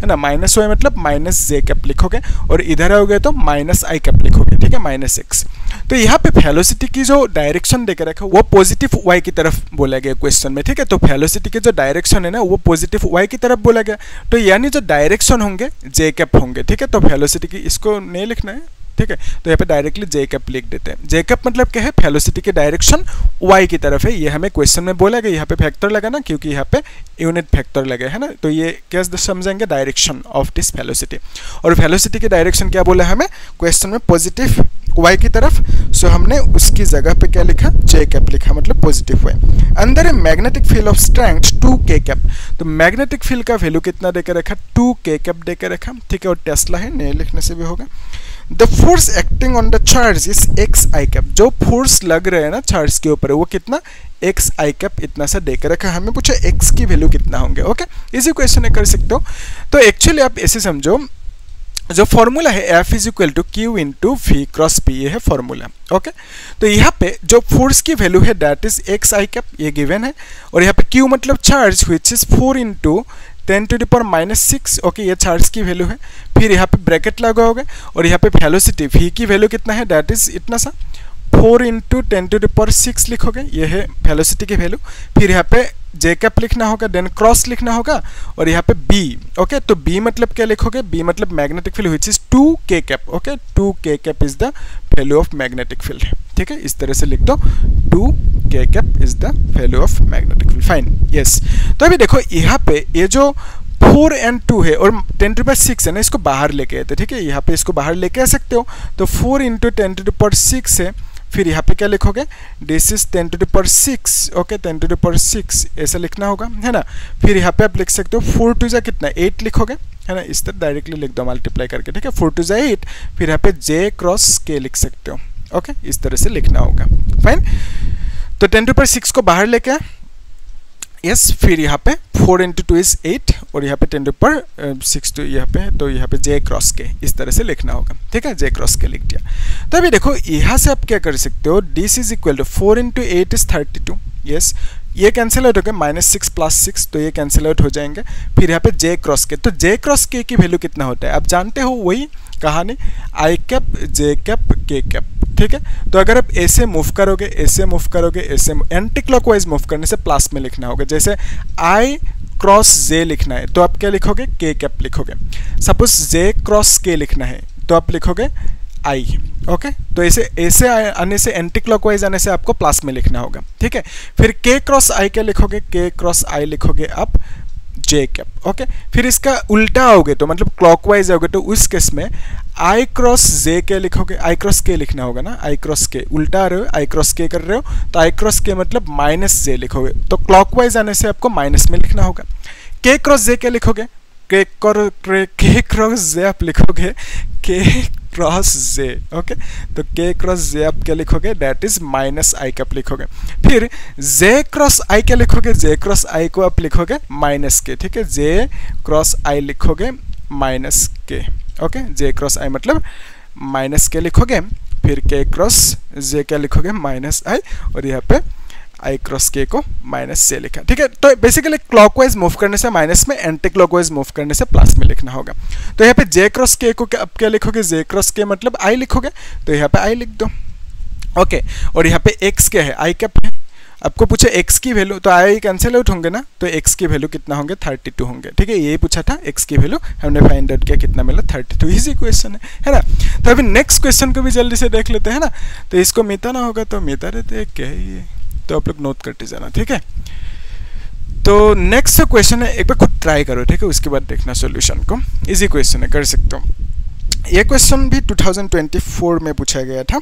ना, -y मतलब -j कैप लिखोगे, और इधर आओगे तो -i कैप लिखोगे, ठीक है, -x। तो यहाँ पे वेलोसिटी की जो डायरेक्शन देकर रखा वो पॉजिटिव y की तरफ बोला गया क्वेश्चन में, ठीक है। तो वेलोसिटी की जो डायरेक्शन है ना वो पॉजिटिव y की तरफ बोला गया, तो यानी जो डायरेक्शन होंगे j कैप होंगे, ठीक है। तो वेलोसिटी की, इसको नहीं लिखना है, ठीक है। तो यहाँ पे डायरेक्टली जे कैप लिख देते हैं। जे कैप मतलब क्या है, वेलोसिटी की डायरेक्शन वाई की तरफ है। ये हमें क्वेश्चन में बोला गया, यहाँ पे फैक्टर लगा ना, क्योंकि यहाँ पे यूनिट फैक्टर लगे है ना, तो ये क्या समझेंगे, डायरेक्शन ऑफ दिस वेलोसिटी। और वेलोसिटी की डायरेक्शन क्या बोला हमें क्वेश्चन में, पॉजिटिव वाई की तरफ। सो हमने उसकी जगह पे क्या लिखा, जे कैप लिखा, मतलब पॉजिटिव वाई। अंदर ए मैग्नेटिक फील्ड ऑफ स्ट्रेंथ 2 के कैप। तो मैग्नेटिक फील्ड का वैल्यू कितना देकर रखा, 2 के कैप देकर रखा, ठीक है। और टेस्ला है, नहीं लिखने से भी होगा। The force acting on the charge is x I cap. जो फोर्स लग रहा है ना चार्ज के ऊपर, वो कितना, एक्स आई कैप इतना सा देकर रखा। हमें पूछा एक्स की वैल्यू कितना होंगे। ओके, इसी क्वेश्चन कर सकते हो। तो एक्चुअली आप ऐसे समझो, जो फॉर्मूला है F is equal to Q into V cross P, ये है फॉर्मूला। ओके, तो यहाँ पे जो फोर्स की वैल्यू है that is x I cap, ये गिवन है। और यहाँ पे क्यू मतलब charge which is 4 into 10⁻⁻⁶। Okay, ये चार्ज की वैल्यू है। फिर यहाँ पे ब्रैकेट लगा होगा और यहाँ पे वेलोसिटी v की वैल्यू कितना है, दैट इज इतना सा 4 इंटू 10⁻⁶ लिखोगे, ये है वेलोसिटी की वैल्यू। फिर यहाँ पे जे कैप लिखना होगा, देन क्रॉस लिखना होगा, और यहाँ पे बी। ओके, तो बी मतलब क्या लिखोगे, बी मतलब मैग्नेटिक फील्ड व्हिच इज 2 के कैप। ओके, 2 के cap is the value of magnetic field, ठीक है। इस तरह से लिख दो, 2 के cap is the value of magnetic field. Fine, yes. तो अभी देखो यहाँ पे ये जो 4 और 2 है और 10⁻⁶ है ना, इसको बाहर लेके आए थे, ठीक है। यहाँ पे इसको बाहर लेके आ सकते हो। तो 4 इंटू 10⁻⁶ है। फिर यहाँ पे क्या लिखोगे, दिस इज 10⁻⁶। ओके, 10⁻⁶ ऐसा लिखना होगा, है ना। फिर यहाँ पे आप लिख सकते हो 4 2 कितना, 8 लिखोगे, है ना। इस तरह डायरेक्टली लिख दो मल्टीप्लाई करके, ठीक है। 4 2 8। फिर यहाँ पे जे क्रॉस के लिख सकते हो। ओके, इस तरह से लिखना होगा। फाइन, तो 10⁻⁶ को बाहर लेके आए, यस। फिर यहाँ पे 4 इंटू 2 इज 8 और यहाँ पे 10⁻⁶ तो यहाँ पे, तो यहाँ पे जे क्रॉस के इस तरह से लिखना होगा, ठीक है। जे क्रॉस के लिख दिया। तो अभी देखो यहाँ से आप क्या कर सकते हो, this is equal to 4 into 8 is 32, yes. ये कैंसिल आउट हो गया, -6 + 6, तो ये कैंसिल आउट हो जाएंगे। फिर यहाँ पे जे क्रॉस के, तो जे क्रॉस के की वैल्यू कितना होता है आप जानते हो, वही कहानी, आई कैप जे कैप के कैप, ठीक है। तो अगर आप ऐसे मूव करोगे, ऐसे मूव करोगे, ऐसे एंटी क्लॉकवाइज मूव करने से प्लस में लिखना होगा। जैसे आई क्रॉस जे लिखना है तो आप क्या लिखोगे, के कैप लिखोगे। सपोज जे क्रॉस के लिखना है तो आप लिखोगे आई। ओके, तो ऐसे आने से एंटी क्लॉकवाइज आने से आपको प्लस में लिखना होगा, ठीक है। फिर के क्रॉस आई क्या लिखोगे, के क्रॉस आई लिखोगे आप जे कैप। ओके, फिर इसका उल्टा आओगे तो मतलब क्लॉकवाइज आओगे तो उस केस में आई क्रॉस जे के लिखोगे, आई क्रॉस के लिखना होगा ना, आई क्रॉस के उल्टा आ रहे हो, आई क्रॉस के कर रहे हो तो आई क्रॉस के मतलब -j लिखोगे, तो क्लॉकवाइज आने से आपको माइनस में लिखना होगा। के क्रॉस जे क्या लिखोगे, के क्रॉस जे आप लिखोगे के क्रॉस जे। ओके, तो के क्रॉस जे आप क्या लिखोगे, दैट इज -i कैप लिखोगे। फिर जे क्रॉस आई क्या लिखोगे, जे क्रॉस आई को आप लिखोगे -k, ठीक है। जे क्रॉस आई लिखोगे -k। ओके, जे क्रॉस आई मतलब -k लिखोगे। फिर के क्रॉस जे क्या लिखोगे, -i, और यहाँ पे आई क्रॉस के को -j लिखा, ठीक है। तो बेसिकली क्लॉकवाइज मूव करने से माइनस में, एंटी क्लॉकवाइज मूव करने से प्लस में लिखना होगा। तो यहाँ पे जे क्रॉस के को आप क्या लिखोगे, जे क्रॉस के मतलब आई लिखोगे, तो यहाँ पे आई लिख दो। ओके, और यहाँ पे एक्स क्या है, आई कैप है। आपको पूछा एक्स की वैल्यू, तो आई कैंसिल आउट होंगे ना, तो एक्स की वैल्यू कितना होंगे, 32 होंगे, ठीक है। यही पूछा था, एक्स की वैल्यू हमने फाइंड आउट किया, कितना मिला, 32। इजी क्वेश्चन है ना। तो अभी नेक्स्ट क्वेश्चन को भी जल्दी से देख लेते हैं ना। तो इसको मिटाना होगा, तो मिटा देते हैं, क्या है ये, तो आप लोग नोट करते जाना, ठीक है। तो नेक्स्ट क्वेश्चन है, एक बार खुद ट्राई करो, ठीक है, उसके बाद देखना सॉल्यूशन को। इजी क्वेश्चन है, कर सकते हो। ये क्वेश्चन भी 2024 में पूछा गया था।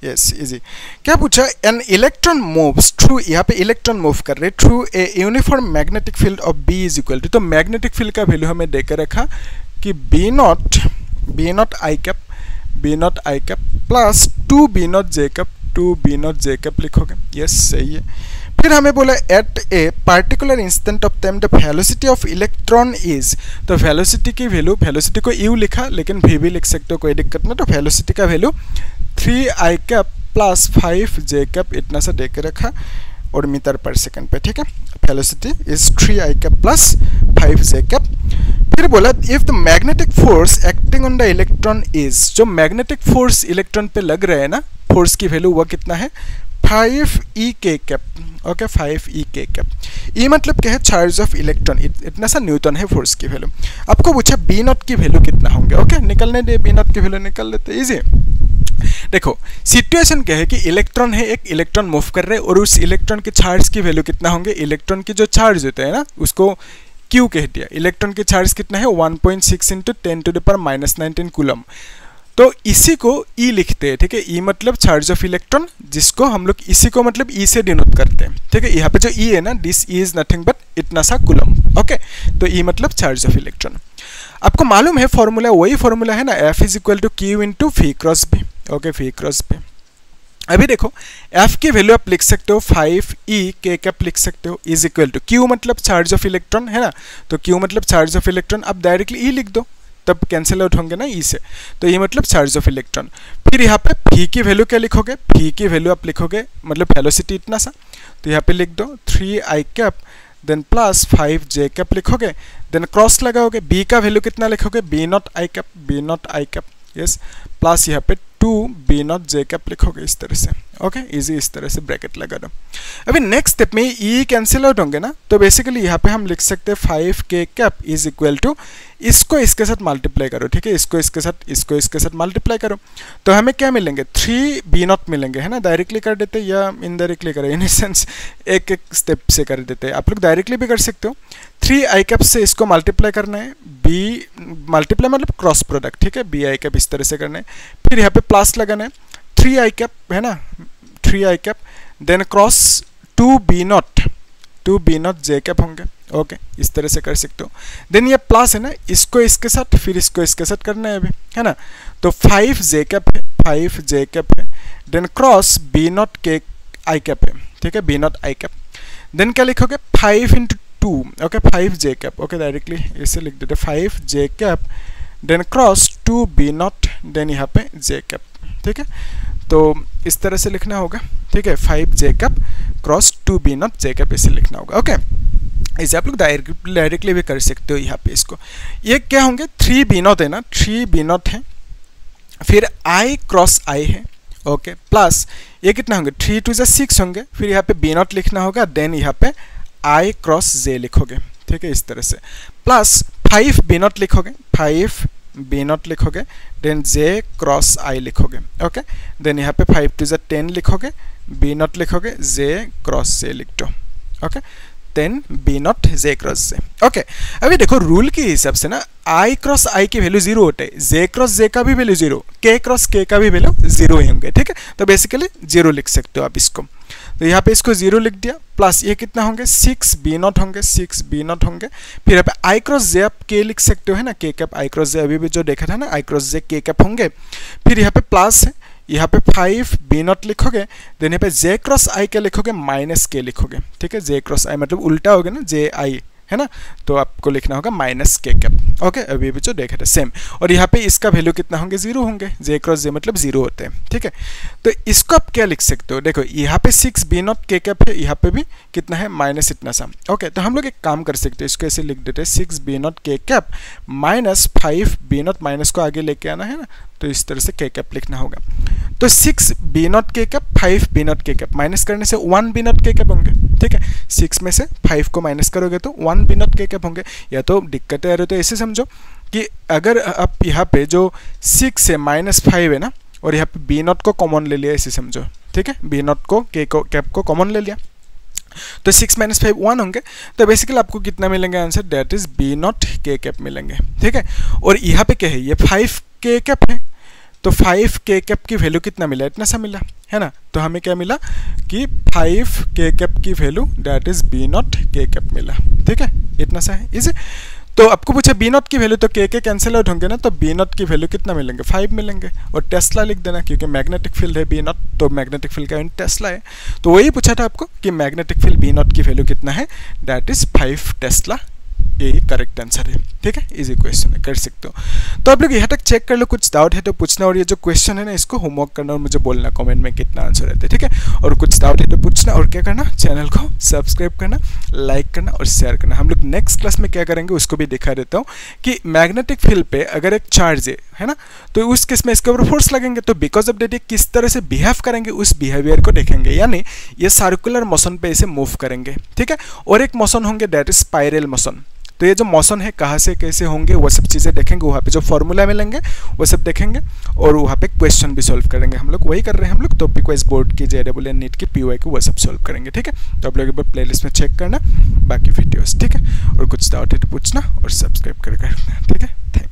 Yes, easy. क्या पूछा, एन इलेक्ट्रॉन मूव्स थ्रू, यहाँ पे इलेक्ट्रॉन मूव कर रहे through a uniform magnetic field of B is equal to, तो मैग्नेटिक फील्ड का वैल्यू हमें देकर रखा कि B naught I cap plus 2 B not J cap, 2 B not J cap लिखोगे। यस, सही है। फिर हमें बोला at a particular instant of time the velocity of electron is, तो वेलोसिटी की वैल्यू, वेलोसिटी को यू लिखा लेकिन वी भी लिख सकते हो, कोई दिक्कत नहीं। तो वेलोसिटी का value 3i cap plus 5j cap इतना सा दे के रखा और मीटर पर सेकंड पे, ठीक है। Velocity is 3i cap plus 5j cap. फिर बोला if the magnetic force acting on the electron is, जो मैग्नेटिक फोर्स इलेक्ट्रॉन पे लग रहा है ना, फोर्स की वैल्यू वो कितना है, 5 e k cap. Okay 5 e k cap. E मतलब क्या है, चार्ज ऑफ इलेक्ट्रॉन, इतना सा न्यूटन है फोर्स की वैल्यू। आपको पूछा बी नॉट की वैल्यू कितना होंगे। ओके निकलने दे, बी नॉट की वैल्यू निकल लेते, इजी। देखो सिचुएशन क्या है कि इलेक्ट्रॉन है, एक इलेक्ट्रॉन मूव कर रहे हैं और उस इलेक्ट्रॉन के चार्ज की वैल्यू कितना होंगे, इलेक्ट्रॉन के जो चार्ज होते हैं ना उसको क्यू कह दिया। इलेक्ट्रॉन के चार्ज कितना है 1.6 इंटू 10⁻⁻19 कूलम। तो इसी को ई लिखते हैं, ठीक है। ई मतलब चार्ज ऑफ इलेक्ट्रॉन, जिसको हम लोग इसी को मतलब ई से डिनोट करते हैं, ठीक है। यहाँ पे जो ई है ना, this E is nothing but इतना सा कूलम। ओके तो ई मतलब चार्ज ऑफ इलेक्ट्रॉन। आपको मालूम है फॉर्मूला, वही फॉर्मूला है ना, F is equal to Q into V cross B. Okay V cross B. अभी देखो एफ की वैल्यू आप लिख सकते हो 5 e k कैप लिख सकते हो, इज इक्वल टू क्यू मतलब चार्ज ऑफ इलेक्ट्रॉन है ना, तो क्यू मतलब चार्ज ऑफ इलेक्ट्रॉन, आप डायरेक्टली ई लिख दो तब कैंसिल आउट होंगे ना ई से, तो ये मतलब चार्ज ऑफ इलेक्ट्रॉन। फिर यहाँ पे फी की वैल्यू क्या लिखोगे, फी की वैल्यू आप लिखोगे मतलब वेलोसिटी इतना सा, तो यहाँ पे लिख दो 3 i cap then plus 5 j cap लिखोगे, देन क्रॉस लगाओगे, बी का वैल्यू कितना लिखोगे, B naught I cap, B naught I cap, yes, plus यहाँ पे 2 बी नॉट जे कैप लिखोगे इस तरह से। ओके इजी, इस तरह से ब्रैकेट लगा दो। अभी नेक्स्ट स्टेप में ई कैंसिल आउट होंगे ना, तो बेसिकली यहाँ पे हम लिख सकते हैं 5 k cap is equal to, इसको इसके साथ मल्टीप्लाई करो, ठीक है, इसको इसके साथ मल्टीप्लाई करो, तो हमें क्या मिलेंगे 3 बी नॉट मिलेंगे, है ना। डायरेक्टली कर देते या इनडायरेक्टली करें, इन सेंस एक एक स्टेप से कर देते हैं, आप लोग डायरेक्टली भी कर सकते हो। 3 i कैप से इसको मल्टीप्लाई करना है, बी मल्टीप्लाई मतलब क्रॉस प्रोडक्ट, ठीक है, बी आई कैप इस तरह से करना है, फिर यहाँ पे प्लस लगाना है 3 i कैप है ना, 3 i cap then cross 2 B not J cap होंगे। ओके इस तरह से कर सकते हो। देन ये प्लस है ना, इसको इसके साथ फिर इसको इसके साथ करना है अभी, है ना, तो 5 j कैप है, 5 j कैप है, देन क्रॉस बी नॉट के आई कैप है, ठीक है, B naught I cap, then क्या लिखोगे 5 into 2, okay 5 j cap, okay directly इसे लिख देते 5 j cap then cross 2 B naught then यहाँ पे j कैप, ठीक है, तो इस तरह से लिखना होगा, ठीक है, 5 j cap cross 2 B nought j cap इसे लिखना होगा। ओके इसे आप लोग डायरेक्टली भी कर सकते हो यहाँ पे। इसको ये क्या होंगे 3 बी नॉट है ना, 3 बी नॉट है, फिर i क्रॉस i है, ओके प्लस ये कितना होंगे 3 2 6 होंगे, फिर यहाँ पे बी नॉट लिखना होगा, देन यहाँ पे i क्रॉस j लिखोगे, ठीक है, इस तरह से, प्लस 5 बी नॉट लिखोगे, 5 बी नॉट लिखोगे, देन j क्रॉस i लिखोगे, ओके, देन यहाँ पे 5 2 10 लिखोगे, बी नॉट लिखोगे, j क्रॉस j लिख दो, okay, then B not J cross J. Okay अभी देखो रूल के हिसाब से ना i क्रॉस i की वैल्यू 0 होते हैं, j क्रॉस j का भी वैल्यू 0, k क्रॉस k का भी वैल्यू 0 ही होंगे, ठीक है, तो बेसिकली 0 लिख सकते हो आप इसको, तो यहाँ पे इसको 0 लिख दिया, प्लस ये कितना होंगे 6 बी नॉट होंगे, 6 बी नॉट होंगे, फिर यहाँ पे i क्रॉस j आप k लिख सकते हो, है ना, k cap i cross j अभी भी जो देखा था ना, i cross j k cap होंगे, फिर यहाँ पे प्लस है, यहाँ पे 5 बी नॉट लिखोगे, देन यहाँ पे j क्रॉस i क्या लिखोगे माइनस k लिखोगे, ठीक है, j क्रॉस i मतलब उल्टा हो गया ना j i, है ना, तो आपको लिखना होगा माइनस k कैप। ओके अभी भी जो देखा था सेम, और यहाँ पे इसका वैल्यू कितना होंगे 0 होंगे, j क्रॉस j मतलब 0 होते हैं, ठीक है, तो इसको आप क्या लिख सकते हो, देखो यहाँ पे 6 बी नॉट k कैप है, यहाँ पे भी कितना है माइनस इतना सा। ओके तो हम लोग एक काम कर सकते हैं, इसको ऐसे लिख देते हैं 6 B nought k cap minus 5 B nought, minus को आगे लेके आना है ना, तो इस तरह से k कैप लिखना होगा, तो 6 B nought k cap 5 B nought k cap minus करने से 1 बी नॉट k कैप होंगे, ठीक है, 6 में से 5 को माइनस करोगे तो 1 बी नॉट k कैप होंगे। या तो दिक्कतें आ रही तो ऐसे समझो कि अगर आप यहाँ पे जो 6 से -5 है ना, और यहाँ पे बी नॉट को कॉमन ले लिया, ऐसे समझो, ठीक है, बी नॉट को k को कैप को कॉमन ले लिया, तो 6 - 5 1 होंगे, तो बेसिकली आपको कितना मिलेंगे answer, that is B nought k cap मिलेंगे, ठीक है, और यहाँ पे क्या है ये 5 k कैप है, तो 5 k कैप की वैल्यू कितना मिला, इतना सा मिला, है ना, तो हमें क्या मिला कि 5 k कैप की value that is B nought k cap मिला, ठीक है, इतना सा है इसे। तो आपको पूछा बी नॉट की वैल्यू, तो k कैंसिल आउट होंगे ना, तो बी नॉट की वैल्यू कितना मिलेंगे 5 मिलेंगे, और टेस्ला लिख देना क्योंकि मैग्नेटिक फील्ड है बी नॉट, तो मैग्नेटिक फील्ड का यूनिट टेस्ला है, तो वही पूछा था आपको कि मैग्नेटिक फील्ड बी नॉट की वैल्यू कितना है, दैट इज 5 टेस्ला यही करेक्ट आंसर है। ठीक है, इजी क्वेश्चन है, कर सकते हो। तो आप लोग यहाँ तक चेक कर लो, कुछ डाउट है तो पूछना, और ये जो क्वेश्चन है ना इसको होमवर्क करना और मुझे बोलना कमेंट में कितना आंसर रहता है। ठीक है, और कुछ डाउट है तो पूछना, और क्या करना, चैनल को सब्सक्राइब करना, लाइक करना और शेयर करना। हम लोग नेक्स्ट क्लास में क्या करेंगे उसको भी दिखा देता हूँ कि मैग्नेटिक फील्ड पे अगर एक चार्ज है ना, तो उस केस में इसके ऊपर फोर्स लगेंगे तो बिकॉज ऑफ दैट ये किस तरह से बिहेव करेंगे उस बिहेवियर को देखेंगे, यानी ये सर्कुलर मोशन पे इसे मूव करेंगे। ठीक है, और एक मोशन होंगे दैट इज स्पाइरल मोशन। तो ये जो मोशन है कहाँ से कैसे होंगे वो सब चीज़ें देखेंगे, वहाँ पे जो फॉर्मूला मिलेंगे वो सब देखेंगे, और वहाँ पे क्वेश्चन भी सॉल्व करेंगे। हम लोग वही कर रहे हैं, हम लोग टॉपिक वाइज बोर्ड की JEE नीट की PY की वो सब सॉल्व करेंगे। ठीक है, तो आप लोग एक बार प्लेलिस्ट में चेक करना बाकी वीडियोस। ठीक है, और कुछ डाउट है तो पूछना और सब्सक्राइब करके रखना। ठीक है, थैंक